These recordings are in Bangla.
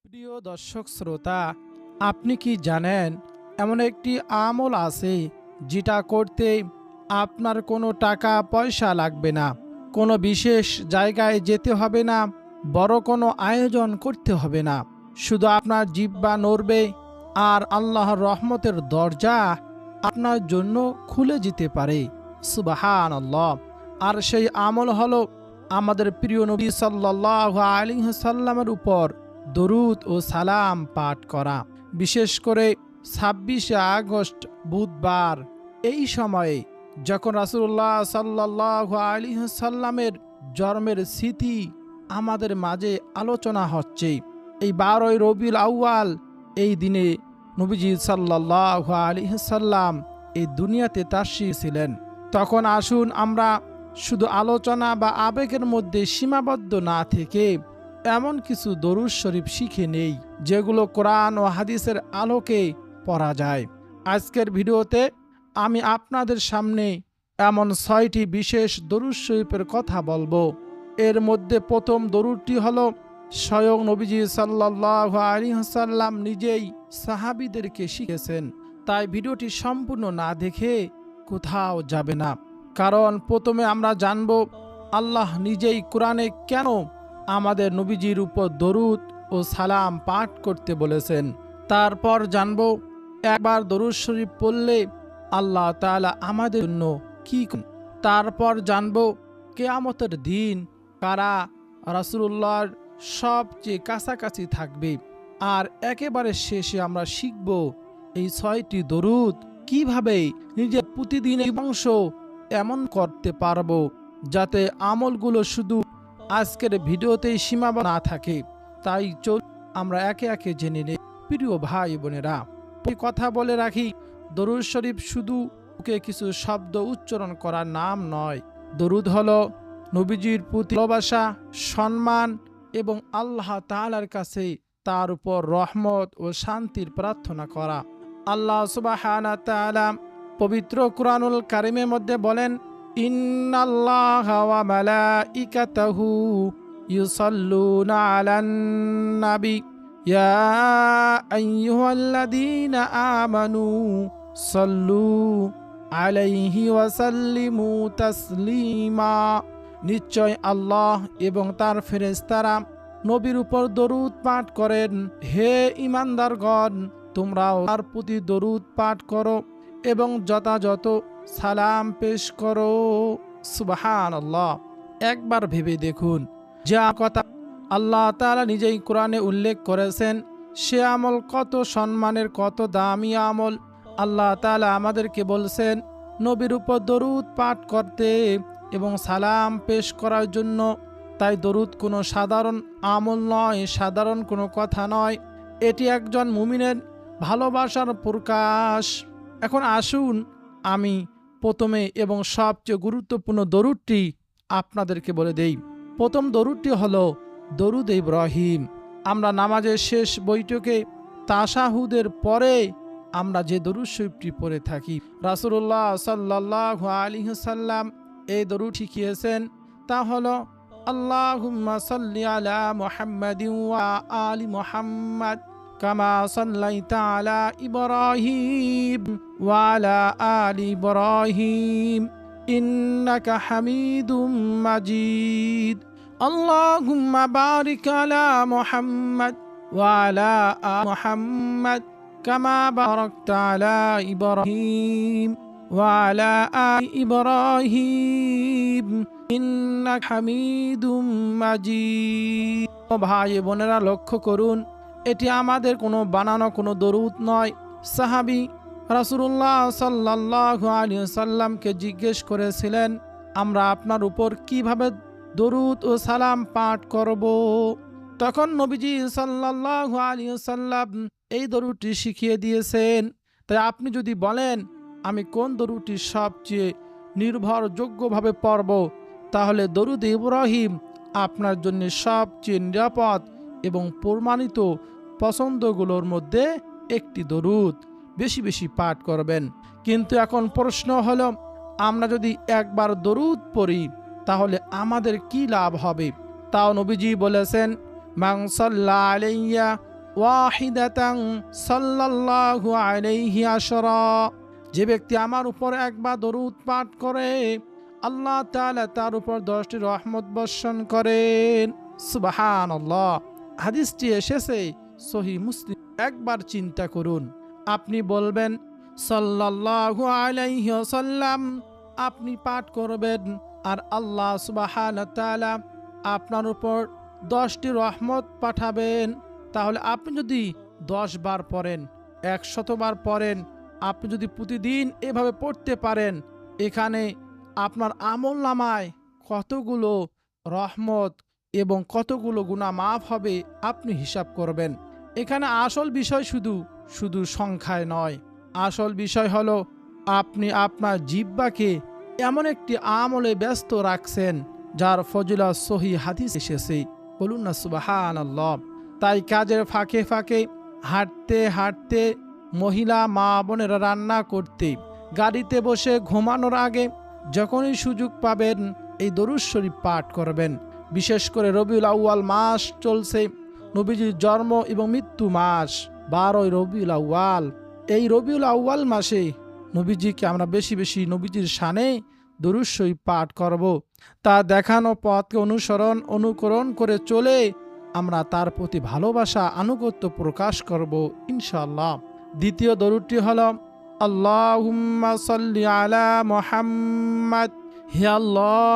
প্রিয় দর্শক শ্রোতা, আপনি কি জানেন এমন একটি আমল আছে যেটা করতে আপনার কোনো টাকা পয়সা লাগবে না, কোনো বিশেষ জায়গায় যেতে হবে না, বড় কোনো আয়োজন করতে হবে না। শুধু আপনার জিহ্বা নড়বে আর আল্লাহর রহমতের দরজা আপনার জন্য খুলে যেতে পারে। সুবহানাল্লাহ। আর সেই আমল হলো আমাদের প্রিয় নবী সাল্লাল্লাহু আলাইহি সাল্লামের উপর দরুদ ও সালাম পাঠ করা। বিশেষ করে 26শে আগস্ট বুধবার এই সময়ে যখন রাসূলুল্লাহ সাল্লাল্লাহু আলাইহি সাল্লামের জন্মের স্মৃতি আমাদের মাঝে আলোচনা হচ্ছে, এই 12ই রবিউল আউয়াল এই দিনে নবীজি সাল্লাল্লাহু আলাইহি সাল্লাম এই দুনিয়াতে তাশরীফ ছিলেন। তখন আসুন আমরা শুধু আলোচনা বা আবেগের মধ্যে সীমাবদ্ধ না থেকে এমন কিছু দরুদ শরীফ শিখে নেই যেগুলো কোরআন ও হাদিসের আলোকে পড়া যায়। আজকের ভিডিওতে আমি আপনাদের সামনে এমন 6টি বিশেষ দরুদ শরীফের কথা বলবো। এর মধ্যে প্রথম দরুদটি হলো স্বয়ং নবীজি সাল্লাল্লাহু আলাইহি ওয়াসাল্লাম নিজেই সাহাবীদেরকে শিখিয়েছেন। তাই ভিডিওটি সম্পূর্ণ না দেখে কোথাও যাবে না, কারণ প্রথমে আমরা জানব আল্লাহ নিজেই কোরআনে কেন আমাদের নবীজির উপর দরুদ ও সালাম পাঠ করতে বলেছেন। তারপর জানব একবার দরুদ শরীফ পড়লে আল্লাহ তাআলা আমাদের জন্য কি করেন। তারপর জানব কিয়ামতের দিন কারা রাসূলুল্লাহর সবচেয়ে কাছাকাছি থাকবে। আর একেবারে শেষে আমরা শিখব এই 6টি দরুদ কিভাবে নিজের প্রতিদিনের অংশ এমন করতে পারবো যাতে আমলগুলো শুধু আজকের ভিডিওতেই সীমাবদ্ধ না থাকে। তাই চল আমরা একে একে জেনে নেই। প্রিয় ভাই বোনেরা, এই কথা বলে রাখি, দরুদ শরীফ শুধু মুখে কিছু শব্দ উচ্চারণ করার নাম নয়। দরুদ হলো নবীজির প্রতি ভালোবাসা, সম্মান এবং আল্লাহ তাআলার কাছে তার উপর রহমত ও শান্তির প্রার্থনা করা। আল্লাহ সুবহানাহু ওয়া তাআলা পবিত্র কুরআনুল কারীমের মধ্যে বলেন, ইন্নাল্লাহা ওয়া মালাইকাতাহু ইউসাল্লুনা আলান নাবী ইয়া আইয়ুহাল্লাযীনা আমানু সাল্লু আলাইহি ওয়া সাল্লিমু তাসলিমা। নিশ্চয় আল্লাহ এবং তার ফেরেশতারা নবীর উপর দরুদ পাঠ করেন। হে ঈমানদারগণ, তোমরাও তার প্রতি দরুদ পাঠ করো এবং যথাযথ সালাম পেশ করো। সুবহানাল্লাহ। একবার ভেবে দেখুন, যা কথা আল্লাহ তাআলা নিজেই কোরআনে উল্লেখ করেছেন সে আমল কত সম্মানের, কত দামি আমল। আল্লাহ তাআলা আমাদেরকে বলছেন নবীর উপর দরুদ পাঠ করতে এবং সালাম পেশ করার জন্য। তাই দরুদ কোনো সাধারণ আমল নয়, সাধারণ কোনো কথা নয়, এটি একজন মুমিনের ভালোবাসার প্রকাশ। এখন আসুন আমি প্রথমে এবং সবচেয়ে গুরুত্বপূর্ণ দরুদটি আপনাদেরকে বলে দেই। প্রথম দরুদটি হলো দরুদ ইব্রাহিম। আমরা নামাজের শেষ বৈঠকে তাশাহুদের পরে আমরা যে দরুদ শরীফটি পড়ে থাকি, রাসূলুল্লাহ সাল্লাল্লাহু আলাইহি ওয়াসাল্লাম এই দরুদ শিখিয়েছেন। তা হলো আল্লাহুম্মা সাল্লি আলা মুহাম্মাদিন ওয়া আলি মুহাম্মাদ কামা সাল্লাইতা আলা ইব্রাহিম ওয়া আলা আলি ইব্রাহিম ইন্নাকা হামিদুম মাজিদ। আল্লাহুম্মা বারিক আলা মুহাম্মাদ ওয়া আলা আলি মুহাম্মাদ কামা বারাকতা আলা ইব্রাহিম ওয়া আলা আলি ইব্রাহিম ইন্নাকা হামিদুম মাজিদ। ভাই বোনেরা, লক্ষ্য করুন, এটি আমাদের কোনো বানানো কোনো দরুদ নয়। সাহাবী রাসূলুল্লাহ সাল্লাল্লাহু আলাইহি ওয়াসাল্লামকে জিজ্ঞেস করেছিলেন, আমরা আপনার উপর কিভাবে দরুদ ও সালাম পাঠ করব? তখন নবীজি সাল্লাল্লাহু আলাইহি ওয়াসাল্লাম এই দরুদটি শিখিয়ে দিয়েছেন। তাই আপনি যদি বলেন আমি কোন দরুদটি সবচেয়ে নির্ভরযোগ্যভাবে পড়ব, তাহলে দরুদ ইব্রাহিম আপনার জন্য সবচেয়ে নিরাপদ এবং প্রমাণিত পছন্দগুলোর মধ্যে একটি দরুদ। বেশি বেশি পাঠ করবেন। কিন্তু এখন প্রশ্ন হলো, আমরা যদি একবার দরুদ পড়ি তাহলে আমাদের কি লাভ হবে? তাও নবীজি বলেছেন, মান সাল্লা আলাইয়া ওয়াহিদাতান সাল্লাল্লাহু আলাইহি আশরা। যে ব্যক্তি আমার উপর একবার দরুদ পাঠ করে আল্লাহ তাআলা তার উপর 10টি রহমত বর্ষণ করেন। সুবহানাল্লাহ। হাদিসটি এসেছে সহিহ মুসলিম। একবার চিন্তা করুন, আপনি বলবেন সাল্লাল্লাহু আলাইহি ওয়াসাল্লাম, আপনি পাঠ করবেন আর আল্লাহ সুবহানাহু ওয়া তাআলা আপনার উপর 10টি রহমত পাঠাবেন। তাহলে আপনি যদি 10 বার পড়েন, 100 বার পড়েন, আপনি যদি প্রতিদিন এভাবে পড়তে পারেন, এখানে আপনার আমল নামায় কতগুলো রহমত এবং কতগুলো গুনাহ মাফ হবে আপনি হিসাব করবেন। এখানে আসল বিষয় শুধু সংখ্যায় নয়, আসল বিষয় হলো আপনি আপনার জিহ্বাকে এমন একটি আমলে ব্যস্ত রাখছেন যার ফজিলত সহিহ হাদিস এসেছে। বলুন না সুবহানাল্লাহ। তাই কাজের ফাঁকে ফাঁকে, হাঁটতে হাঁটতে, মহিলা মা বোনেরা রান্না করতে, গাড়িতে বসে ঘুমানোর আগে, যখনই সুযোগ পাবেন এই দরুদ শরীফ পাঠ করবেন। বিশেষ করে রবিউল আউয়াল মাস চলছে, নবীজির জন্ম এবং মৃত্যু মাস 12ই রবিউল আউয়াল। এই রবিউল আউয়াল মাসে নবীজিকে আমরা বেশি বেশি নবীজির শানে দরুদ শরীফ পাঠ করব। তা দেখানো পথকে অনুকরণ করে চলে আমরা তার প্রতি ভালোবাসা আনুগত্য প্রকাশ করব ইনশাআল্লাহ। দ্বিতীয় দরুদটি হল আল্লাহুম্মা সাল্লি আলা মুহাম্মাদ। হে আল্লাহ,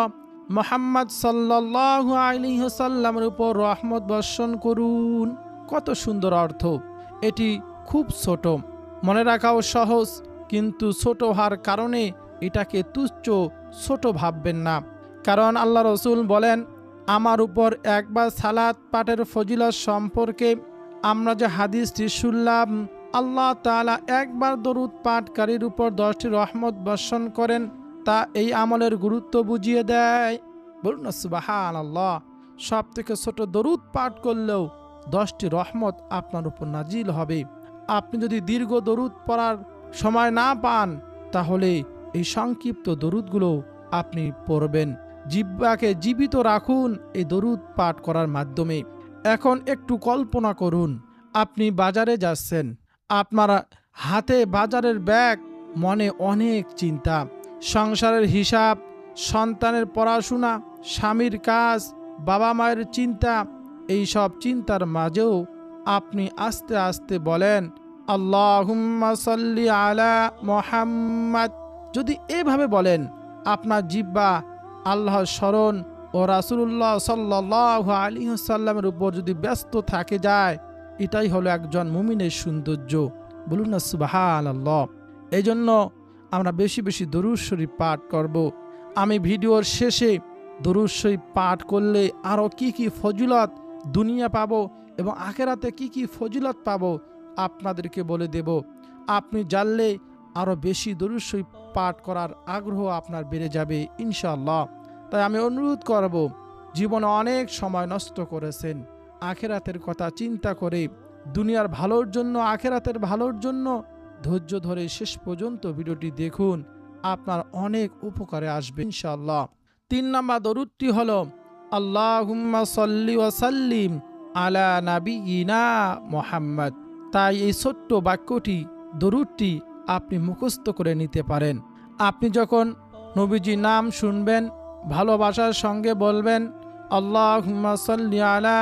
মুহাম্মদ সাল্লাল্লাহু আলাইহি ওয়াসাল্লামের উপর রহমত বর্ষণ করুন। কত সুন্দর অর্থ। এটি খুব ছোট, মনে রাখাও সহজ, কিন্তু ছোট হওয়ার কারণে এটাকে তুচ্ছ ছোট ভাববেন না। কারণ আল্লাহ রসুল বলেন, আমার উপর একবার সালাত পাঠের ফজিলত সম্পর্কে আমরা যে হাদিসটি শুনলাম, আল্লাহ তাআলা একবার দরুদ পাঠকারীর উপর 10টি রহমত বর্ষণ করেন, তা এই আমলের গুরুত্ব বুঝিয়ে দেয়। বলুন না সুবহানাল্লাহ। সব থেকে ছোট দরুদ পাঠ করলেও 10টি রহমত আপনার উপর নাজিল হবে। আপনি যদি দীর্ঘ দরুদ পড়ার সময় না পান, তাহলে এই সংক্ষিপ্ত দরুদগুলো আপনি পড়বেন। জিহ্বাকে জীবিত রাখুন এই দরুদ পাঠ করার মাধ্যমে। এখন একটু কল্পনা করুন, আপনি বাজারে যাচ্ছেন, আপনার হাতে বাজারের ব্যাগ, মনে অনেক চিন্তা, সংসারের হিসাব, সন্তানের পড়াশোনা, স্বামীর কাজ, বাবা মায়ের চিন্তা। এই সব চিন্তার মাঝেও আপনি আস্তে আস্তে বলেন আল্লাহুম্মা সাল্লি আলা মুহাম্মাদ। যদি এভাবে বলেন, আপনার জিহ্বা আল্লাহর স্মরণ ও রাসূলুল্লাহ সাল্লাল্লাহু আলাইহি ওয়াসাল্লামের উপর যদি ব্যস্ত থাকে যায়, এটাই হলো একজন মুমিনের সৌন্দর্য। বলুন না সুবহানাল্লাহ। এই জন্য আমরা বেশি বেশি দরুদ শরীফ পাঠ করব। আমি ভিডিওর শেষে দরুদ শরীফ পাঠ করলে আরও কি কি ফজিলত দুনিয়া পাবো এবং আখিরাতে কি কি ফজিলত পাবো আপনাদেরকে বলে দেব। আপনি জানলে আরও বেশি দরুদ শরীফ পাঠ করার আগ্রহ আপনার বেড়ে যাবে ইনশাআল্লাহ। তাই আমি অনুরোধ করব, জীবনে অনেক সময় নষ্ট করেছেন আখিরাতের কথা চিন্তা করে, দুনিয়ার ভালোর জন্য, আখিরাতের ভালোর জন্য ধৈর্য ধরে শেষ পর্যন্ত ভিডিওটি দেখুন, আপনার অনেক উপকারে আসবে ইনশাআল্লাহ। 3 নম্বর দরুদটি হলো আল্লাহুম্মা সাল্লি ওয়া সাল্লিম আলা নাবিয়িনা মুহাম্মদ। তাই এই ছোট্ট বাক্যটি, দরুদটি আপনি মুখস্থ করে নিতে পারেন। আপনি যখন নবীজি নাম শুনবেন, ভালোবাসার সঙ্গে বলবেন আল্লাহুম্মা সাল্লি আলা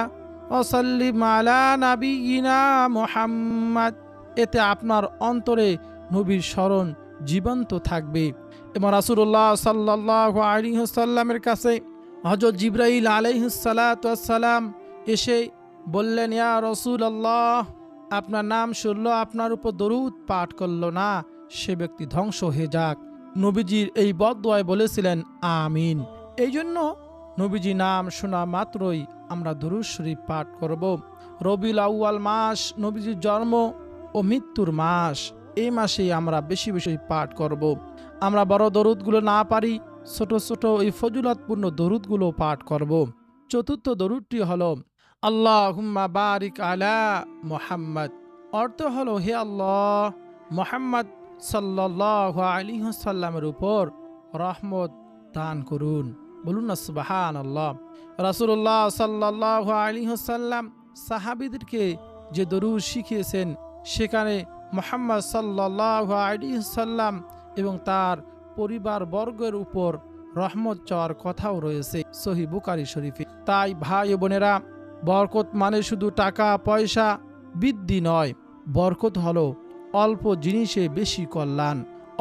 ওয়া সাল্লিম আলা নাবিয়িনা মুহাম্মদ। এতে আপনার অন্তরে নবীর স্মরণ জীবন্ত থাকবে। এবং রাসূলুল্লাহ সাল্লাল্লাহু আলাইহি ওয়াসাল্লামের কাছে হযরত জিবরাইল আলাইহিস সালাতু ওয়াস সালাম এসে বললেন, ইয়া রাসূলুল্লাহ, আপনার নাম শুনলো, আপনার উপর দরুদ পাঠ করলো না, সে ব্যক্তি ধ্বংস হয়ে যাক। নবীজির এই বদদুয়ায় বলেছিলেন আমিন। এই জন্য নবীজি নাম শোনা মাত্রই আমরা দরুদ শরীফ পাঠ করব। রবিউল আউয়াল মাস নবীজির জন্ম ও মৃত্যুর মাস, এই মাসেই আমরা বেশি বেশি পাঠ করব। আমরা বড় দরুদগুলো না পারি, ছোট ছোট এই ফজিলতপূর্ণ দরুদগুলো পাঠ করব। চতুর্থ দরুদটি হলো আল্লাহুম্মা বারিক আলা মুহাম্মদ। অর্থ হলো, হে আল্লাহ, মুহাম্মদ সাল্লাল্লাহু আলাইহি ওয়াসাল্লামের উপর রহমত দান করুন। বলুন না সুবহানাল্লাহ। রাসূলুল্লাহ সাল্লাল্লাহু আলাইহি ওয়াসাল্লাম সাহাবীদেরকে যে দরুদ শিখিয়েছেন সেখানে মুহাম্মদ সাল্লাল্লাহু আলাইহি সাল্লাম এবং তার পরিবার বর্গের উপর রহমত চাওয়ার কথাও রয়েছে সহিহ বুখারী শরীফে। তাই ভাই বোনেরা, বরকত মানে শুধু টাকা পয়সা বৃদ্ধি নয়, বরকত হলো অল্প জিনিসে বেশি কল্যাণ,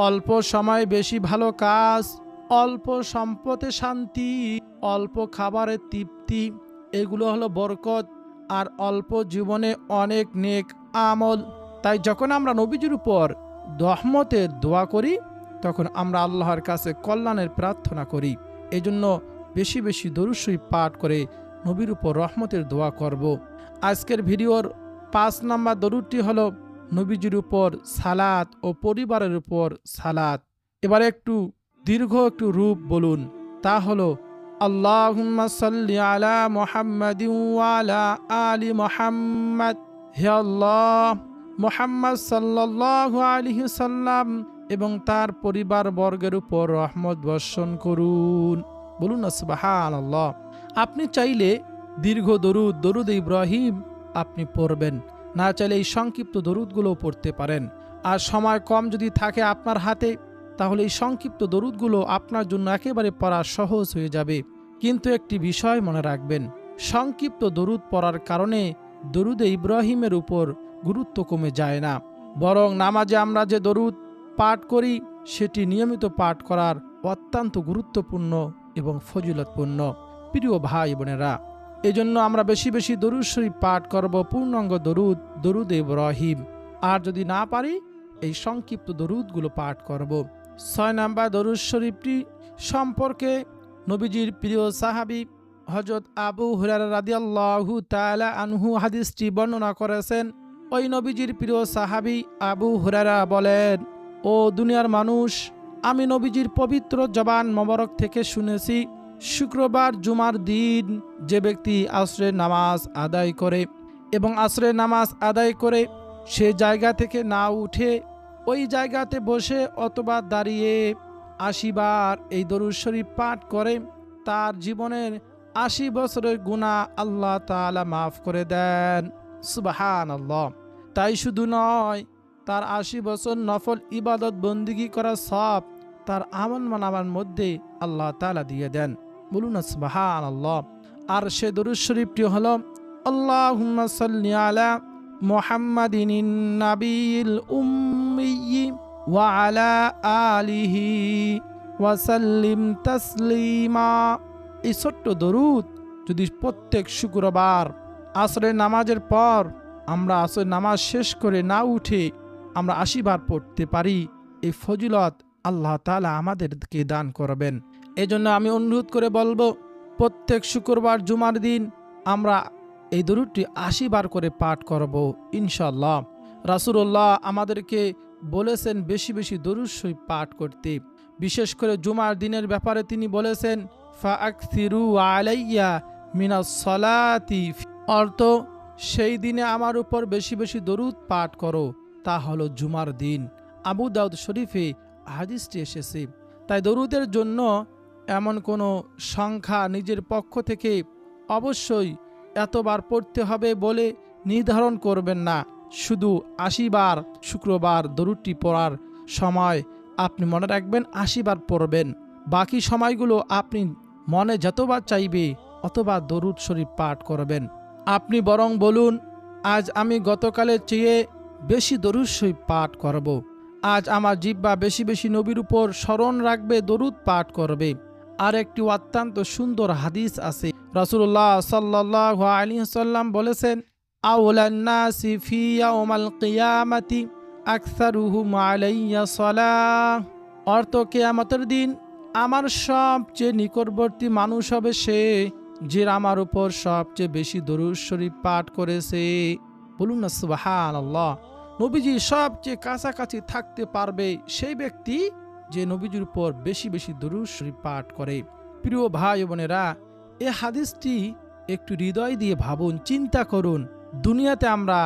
অল্প সময়ে বেশি ভালো কাজ, অল্প সম্পদে শান্তি, অল্প খাবারে তৃপ্তি, এগুলো হলো বরকত। আর অল্প জীবনে অনেক নেক আমল। তাই যখন আমরা নবীজির উপর রহমতের দোয়া করি তখন আমরা আল্লাহর কাছে কল্যাণের প্রার্থনা করি। এজন্য বেশি বেশি দরুদ শরীফ পাঠ করে নবীর উপর রহমতের দোয়া করব। আজকের ভিডিওর 5 নম্বর দরুদটি হলো নবীজির উপর সালাত ও পরিবারের উপর সালাত। এবারে একটু দীর্ঘ একটু রূপ বলুন, তা হলো আল্লাহুম্মা সাল্লি আলা মুহাম্মাদিন ওয়া আলা আলি মুহাম্মাদ। হে আল্লাহ, মুহাম্মদ সাল্লাল্লাহু আলাইহি সাল্লাম এবং তার পরিবার বর্গের উপর রহমত বর্ষণ করুন। বলুন না সুবহানাল্লাহ। আপনি চাইলে দীর্ঘ দরুদ ইব্রাহিম আপনি পড়বেন, না চাইলে এই সংক্ষিপ্ত দরুদগুলো পড়তে পারেন। আর সময় কম যদি থাকে আপনার হাতে, তাহলে এই সংক্ষিপ্ত দরুদগুলো আপনার জন্য একেবারে পড়া সহজ হয়ে যাবে। কিন্তু একটি বিষয় মনে রাখবেন, সংক্ষিপ্ত দরুদ পড়ার কারণে দরুদে ইব্রাহিমের উপর গুরুত্ব কমে যায় না, বরং নামাজে আমরা যে দরুদ পাঠ করি সেটি নিয়মিত পাঠ করার অত্যন্ত গুরুত্বপূর্ণ এবং ফজিলতপূর্ণ। প্রিয় ভাই বোনেরা, এজন্য আমরা বেশি বেশি দরুদ শরীফ পাঠ করব, পূর্ণাঙ্গ দরুদ ইব্রাহিম। আর যদি না পারি এই সংক্ষিপ্ত দরুদগুলো পাঠ করব। 6 নম্বর দরুদ শরীফটি সম্পর্কে নবীজির প্রিয় সাহাবী হযরত আবু হুরায়রা রাদিয়াল্লাহু তাআলা আনহু হাদিসটি বর্ণনা করেছেন। ওই নবীজির প্রিয় সাহাবী আবু হুরায়রা বলেন, ও দুনিয়ার মানুষ, আমি নবীজির পবিত্র জবান মোবারক থেকে শুনেছি, শুক্রবার জুমার দিন যে ব্যক্তি আসরের নামাজ আদায় করে এবং আসরের নামাজ আদায় করে সে জায়গা থেকে না উঠে ওই জায়গাতে বসে অথবা দাঁড়িয়ে 80 বার এই দরুদ শরীফ পাঠ করে, তার জীবনের 80 বছরের গুনাহ আল্লাহ তাআলা মাফ করে দেন। সুবহানাল্লাহ। তাই শুধু নয়, তার 80 বছর নফল ইবাদত বন্দিগি করা সব তার আমলনামার মধ্যে আল্লাহ তাআলা দিয়ে দেন। বলুন না সুবহানাল্লাহ। আর সে দরুদ শরীফটি হলো আল্লাহুম্মা সাল্লি আলা মুহাম্মাদিন নাবিয়িল উম্মি ওয়া আলা আলিহি ওয়া সাল্লিম তাসলিমা। এই ছোট্ট দরুদ যদি প্রত্যেক শুক্রবার আসরের নামাজের পর আমরা আসরের নামাজ শেষ করে না উঠে আমরা 80 বার পড়তে পারি, এই ফজিলত আল্লাহ তাআলা আমাদেরকে দান করবেন। এজন্য আমি অনুরোধ করে বলবো, প্রত্যেক শুক্রবার জুমার দিন আমরা এই দরুদটি 80 বার করে পাঠ করব ইনশাআল্লাহ। রাসূলুল্লাহ আমাদেরকে বলেছেন বেশি বেশি দরুদ শরীফ পাঠ করতে। বিশেষ করে জুমার দিনের ব্যাপারে তিনি বলেছেন, ফাআকসিরু আলাইয়া মিনাস সালাতি, অর্থ সেই দিনে আমার উপর বেশি বেশি দরুদ পাঠ করো, তা হলো জুমার দিন। আবু দাউদ শরীফে হাদিসটি এসেছে। তাই দরুদের জন্য এমন কোনো সংখ্যা নিজের পক্ষ থেকে অবশ্যই এতবার পড়তে হবে বলে নির্ধারণ করবেন না। শুধু 80 বার শুক্রবার দরুদটি পড়ার সময় আপনি মনে রাখবেন 80 বার পড়বেন। বাকি সময়গুলো আপনি মনে যতবার চাইবে অতবার দরুদ শরীফ পাঠ করবেন। আপনি বরং বলুন, আজ আমি গতকালের চেয়ে বেশি দরুদ শরীফ পাঠ করব। আজ আমার জিহ্বা বেশি বেশি নবীর উপর স্মরণ রাখবে, দরুদ পাঠ করবে। আর একটি অত্যন্ত সুন্দর হাদিস আছে। রাসূলুল্লাহ সাল্লাল্লাহু আলাইহি ওয়াসাল্লাম বলেছেন, আওলান নাসি ফি ইয়াউমাল কিয়ামাতি আকসারুহুম আলাইয়া সালাহ। অর্থ, কিয়ামতের দিন আমার সবচেয়ে নিকটবর্তী মানুষ হবে সে যে আমার উপর সবচেয়ে বেশি দরুদ শরীফ পাঠ করেছে। বলুন না সুবহানাল্লাহ। নবীজি সবচেয়ে কাছাকাছি থাকতে পারবে সেই ব্যক্তি যে নবীজির উপর বেশি বেশি দরুদ শরীফ পাঠ করে। প্রিয় ভাই বোনেরা, এই হাদিসটি একটু হৃদয় দিয়ে ভাবুন, চিন্তা করুন। দুনিয়াতে আমরা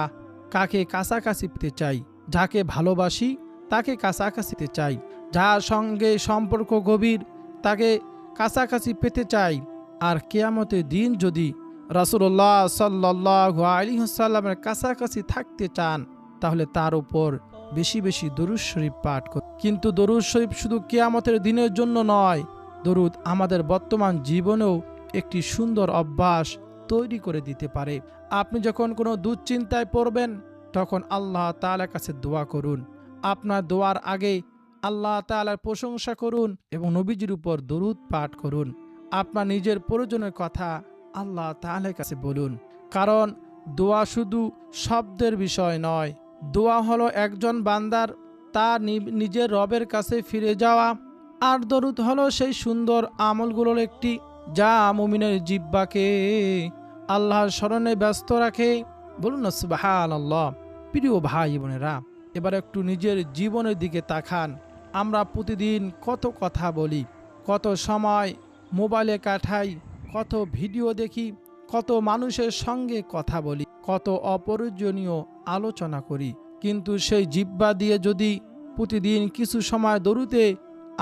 কাকে কাছাকাছি পেতে চাই? যাকে ভালোবাসি তাকে কাছাকাছি পেতে চাই, যার সঙ্গে সম্পর্ক গভীর তাকে কাছাকাছি পেতে চাই। আর কিয়ামতের দিন যদি রাসূলুল্লাহ সাল্লাল্লাহু আলাইহি ওয়াসাল্লামের কাছাকাছি থাকতে চান, তাহলে তার উপর বেশি বেশি দরুদ শরীফ পাঠ করুন। কিন্তু দরুদ শরীফ শুধু কিয়ামতের দিনের জন্য নয়, দরুদ আমাদের বর্তমান জীবনেও একটি সুন্দর অভ্যাস তৈরি করে দিতে পারে। আপনি যখন কোনো দুশ্চিন্তায় পড়বেন, তখন আল্লাহ তাআলার কাছে দোয়া করুন। আপনার দোয়ার আগে আল্লাহ তাআলার প্রশংসা করুন এবং নবীজির উপর দরুদ পাঠ করুন। আপনার নিজের প্রয়োজনের কথা আল্লাহ তাআলার কাছে বলুন, কারণ দোয়া শুধু শব্দের বিষয় নয়। দোয়া হলো একজন বান্দার তার নিজের রবের কাছে ফিরে যাওয়া, আর দরুদ হলো সেই সুন্দর আমলগুলোর একটি, যা মুমিনের জিহ্বাকে আল্লাহর স্মরণে ব্যস্ত রাখে। বলুন না সুবহানাল্লাহ। প্রিয় ভাই বোনেরা, এবার একটু নিজের জীবনের দিকে তাকান। আমরা প্রতিদিন কত কথা বলি, কত সময় মোবাইলে কাটাই, কত ভিডিও দেখি, কত মানুষের সঙ্গে কথা বলি, কত অপ্রয়োজনীয় আলোচনা করি। কিন্তু সেই জিহ্বা দিয়ে যদি প্রতিদিন কিছু সময় দরুদে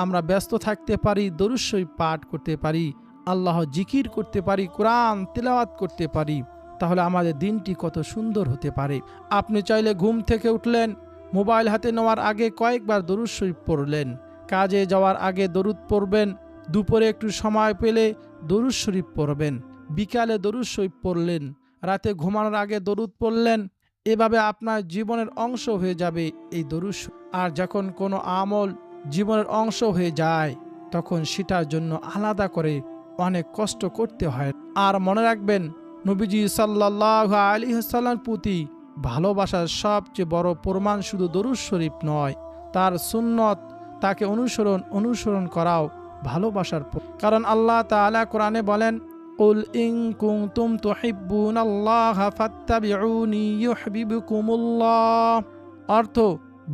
আমরা ব্যস্ত থাকতে পারি, দরুদ শরীফ পাঠ করতে পারি, আল্লাহ জিকির করতে পারি, কোরআন তিলাওয়াত করতে পারি, তাহলে আমাদের দিনটি কত সুন্দর হতে পারে। আপনি চাইলে ঘুম থেকে উঠলেন, মোবাইল হাতে নেওয়ার আগে কয়েকবার দরুদ শরীফ পড়লেন, কাজে যাওয়ার আগে দরুদ পড়বেন, দুপুরে একটু সময় পেলে দরুদ শরীফ পড়বেন, বিকালে দরুদ শরীফ পড়লেন, রাতে ঘুমানোর আগে দরুদ পড়লেন। এভাবে আপনার জীবনের অংশ হয়ে যাবে এই দরুদ। আর যখন কোনো আমল জীবনের অংশ হয়ে যায়, তখন সেটার জন্য আলাদা করে অনেক কষ্ট করতে হয়। আর মনে রাখবেন, নবীজি সাল্লাল্লাহু আলাইহি ওয়াসাল্লামের প্রতি ভালোবাসার সবচেয়ে বড় প্রমাণ শুধু দরুদ শরীফ নয়, তার সুন্নত, তাকে অনুসরণ করাও ভালোবাসার। কারণ আল্লাহ তাআলা কোরআনে বলেন, কুল ইন কুনতুম তুহিব্বুনাল্লাহা ফাত্তাবিউনি ইউহিব্বুকুমুল্লাহ। অর্থ,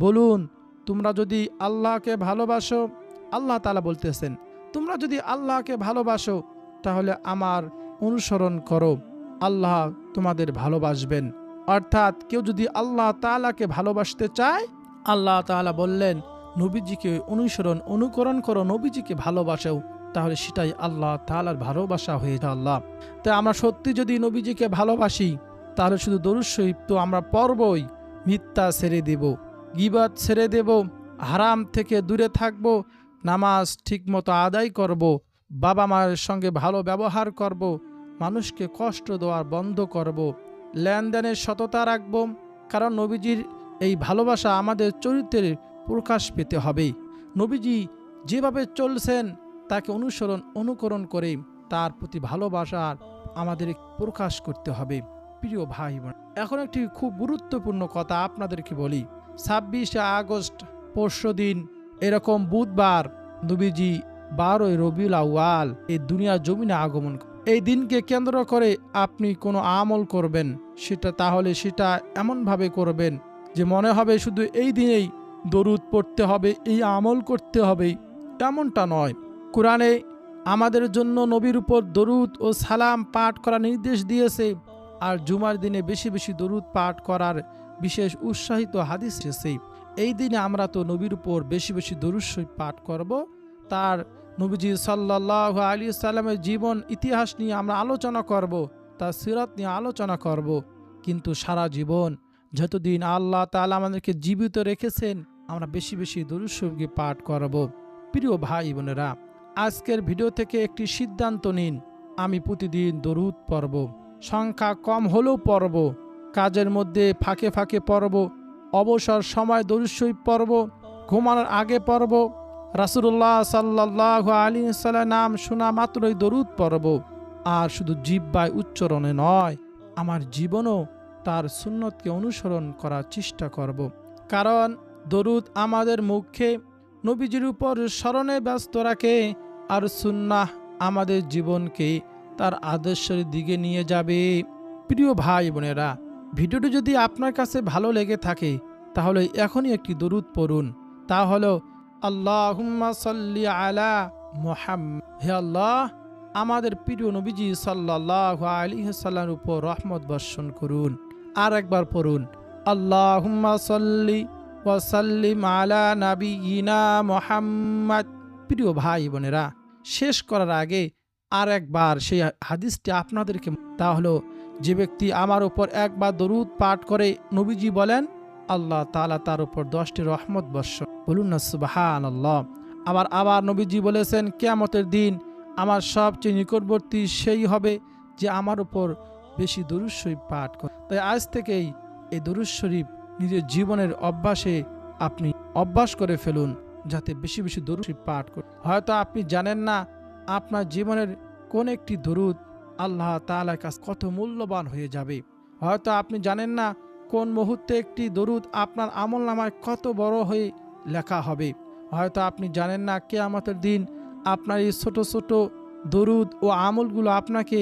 বলুন, তোমরা যদি আল্লাহকে ভালোবাসো, আল্লাহ তাআলা বলতেছেন, তোমরা যদি আল্লাহকে ভালোবাসো তাহলে আমার অনুসরণ করো, আল্লাহ তোমাদের ভালোবাসবেন। অর্থাৎ কেউ যদি আল্লাহ তাআলাকে ভালোবাসতে চায়, আল্লাহ তাআলা বললেন নবীজিকে অনুকরণ করো, নবীজিকে ভালোবাসো, তাহলে সেটাই আল্লাহ তাআলার ভালোবাসা হয়ে যায়। আল্লাহ, তাই আমরা সত্যি যদি নবীজিকে ভালোবাসি, তাহলে শুধু দরুদ শরীফ তো আমরা পড়বই, মিথ্যা ছেড়ে দেব, গীবত ছেড়ে দেব, হারাম থেকে দূরে থাকব, নামাজ ঠিকমতো আদায় করব, বাবা মায়ের সঙ্গে ভালো ব্যবহার করব, মানুষকে কষ্ট দেওয়ার বন্ধ করব, লেনদেনের সততা রাখব। কারণ নবীজির এই ভালোবাসা আমাদের চরিত্রের প্রকাশ পেতে হবে। নবীজি যেভাবে চলছেন তাকে অনুকরণ করে তার প্রতি ভালোবাসার আমাদের প্রকাশ করতে হবে। প্রিয় ভাই বোন, এখন একটি খুব গুরুত্বপূর্ণ কথা আপনাদেরকে বলি। 26শে আগস্ট পরশুদিন, এরকম বুধবার, নবীজি 12ই রবিউল আউয়াল এই দুনিয়ার জমিনে আগমন। এই দিনকে কেন্দ্র করে আপনি কোনো আমল করবেন, তাহলে সেটা এমনভাবে করবেন যে মনে হবে শুধু এই দিনেই দরুদ পড়তে হবে, এই আমল করতে হবে, এমনটা নয়। কোরআনে আমাদের জন্য নবীর উপর দরুদ ও সালাম পাঠ করার নির্দেশ দিয়েছে, আর জুমার দিনে বেশি বেশি দরুদ পাঠ করার বিশেষ উৎসাহিত হাদিস এসেছে। এই দিনে আমরা তো নবীর উপর বেশি বেশি দরুদ শরীফ পাঠ করব, তার নবীজি সাল্লাল্লাহু আলাইহি সাল্লামের জীবন ইতিহাস নিয়ে আমরা আলোচনা করব, তার সিরাত নিয়ে আলোচনা করব। কিন্তু সারা জীবন যতদিন আল্লাহ তাআলা আমাদেরকে জীবিত রেখেছেন, আমরা বেশি বেশি দরুদ শরীফ পাঠ করব। প্রিয় ভাই বোনেরা, আজকের ভিডিও থেকে একটি সিদ্ধান্ত নিন, আমি প্রতিদিন দরুদ পড়ব, সংখ্যা কম হলেও পড়ব, কাজের মধ্যে ফাঁকে ফাঁকে পড়ব, অবসর সময় দরুদ শরীফ পড়ব, ঘুমানোর আগে পড়ব, রাসূলুল্লাহ সাল্লাল্লাহু আলাইহি ওয়াসাল্লাম নাম শোনা মাত্রই দরুদ পড়ব। আর শুধু জিহ্বায় উচ্চারণে নয়, আমার জীবনও তার সুন্নতকে অনুসরণ করার চেষ্টা করব। কারণ দরুদ আমাদের মুখে নবীজির উপর স্মরণে ব্যস্ত রাখে, আর সুন্নাহ আমাদের জীবনকে তার আদর্শের দিকে নিয়ে যাবে। প্রিয় ভাই বোনেরা, ভিডিওটি যদি আপনার কাছে ভালো লেগে থাকে, তাহলে এখনই একটি দরুদ পড়ুন। তা হলো আল্লাহুম্মা সাল্লি আলা মুহাম্মাদ। হে আল্লাহ, আমাদের প্রিয় নবীজি সাল্লাল্লাহু আলাইহি ওয়াসাল্লামের উপর রহমত বর্ষণ করুন। আর একবার পড়ুন, আল্লাহুম্মা সাল্লি ওয়া সাল্লিম আলা নাবিয়িনা মুহাম্মাদ। প্রিয় ভাই বোনেরা, শেষ করার আগে আর একবার সেই হাদিসটি আপনাদেরকে তা হলো যে ব্যক্তি আমার উপর একবার দরুদ পাঠ করে, নবীজি বলেন আল্লাহ তাআলা তার উপর 10টি রহমত বর্ষণ। বলুন না সুবহানাল্লাহ। আবার নবীজি বলেছেন, কিয়ামতের দিন আমার সবচেয়ে নিকটবর্তী সেই হবে যে আমার উপর বেশি দরুদ শরীফ পাঠ করে। তাই আজ থেকেই এই দরুদ শরীফ নিজের জীবনের আপনি অভ্যাস করে ফেলুন, যাতে বেশি বেশি দরুদ শরীফ পাঠ করুন। হয়তো আপনি জানেন না আপনার জীবনের কোন একটি দরুদ আল্লাহ তাআলার কাছে কত মূল্যবান হয়ে যাবে। হয়তো আপনি জানেন না কোন মুহূর্তে একটি দরুদ আপনার আমলনামায় কত বড় হয়ে লেখা হবে। হয়তো আপনি জানেন না কিয়ামতের দিন আপনার এই ছোট ছোট দরুদ ও আমলগুলো আপনাকে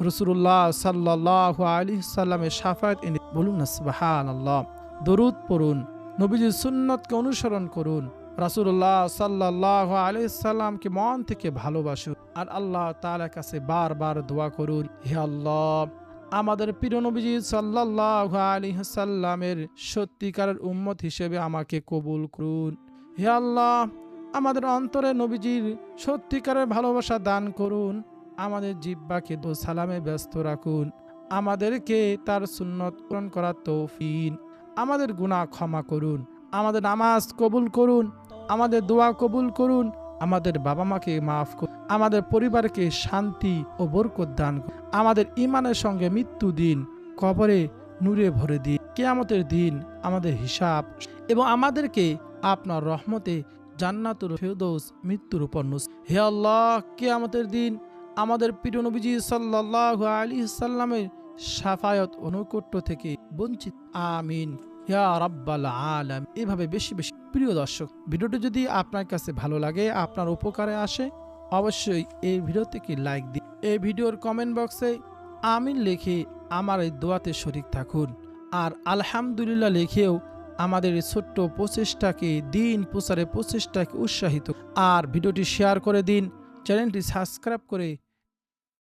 রাসূলুল্লাহ সাল্লাল্লাহু আলাইহি সাল্লামের শাফায়াত এনে। বলুন না সুবহানাল্লাহ। দরুদ পড়ুন, নবীজির সুন্নতকে অনুসরণ করুন, রাসূলুল্লাহ সাল্লাল্লাহু আলাইহি সাল্লামকে মন থেকে ভালোবাসুন, আর আল্লাহ তাআলার কাছে বারবার দোয়া করুন, হে আল্লাহ, আমাদের প্রিয় নবীজি সাল্লাল্লাহু আলাইহি সাল্লামের সত্যিকারের উম্মত হিসেবে আমাকে কবুল করুন। হে আল্লাহ, আমাদের অন্তরে নবীজির সত্যিকারের ভালোবাসা দান করুন। আমাদের জিহ্বাকে দো সালামে ব্যস্ত রাখুন। আমাদেরকে তার সুন্নত পূরণ করার তৌফিক, আমাদের গুনাহ ক্ষমা করুন, আমাদের নামাজ কবুল করুন, আমাদের দোয়া কবুল করুন, আমাদের বাবা মাকে মাফ করুন, আমাদের পরিবারকে শান্তি ও বরকত দান করুন, আমাদের ঈমানের সঙ্গে মৃত্যু দিন কবরে নূরে ভরে দিন, কিয়ামতের দিন আমাদের হিসাব, এবং আমাদেরকে আপনার রহমতে জান্নাতুল ফেরদৌস মৃত্যুর উপর নসিব। হে আল্লাহ, কিয়ামতের দিন আমাদের প্রিয় নবীজি সাল্লাল্লাহু আলাইহি সাল্লামের শাফায়াত অনুকূল্য থেকে বঞ্চিত আমিন ইয়া রাব্বাল আলামিন। এভাবে বেশি বেশি। প্রিয় দর্শক, ভিডিওটি যদি আপনার কাছে ভালো লাগে, আপনার উপকারে আসে, অবশ্যই এই ভিডিওতে লাইক দিন। এই ভিডিওর কমেন্ট বক্সে আমিন লিখে আমার এই দোয়াতে শরীক থাকুন, আর আলহামদুলিল্লাহ লিখেও আমাদের এই ছোট্ট প্রচেষ্টাকে, দিন প্রচারের প্রচেষ্টাকে উৎসাহিত, আর ভিডিওটি শেয়ার করে দিন, চ্যানেলটি সাবস্ক্রাইব করে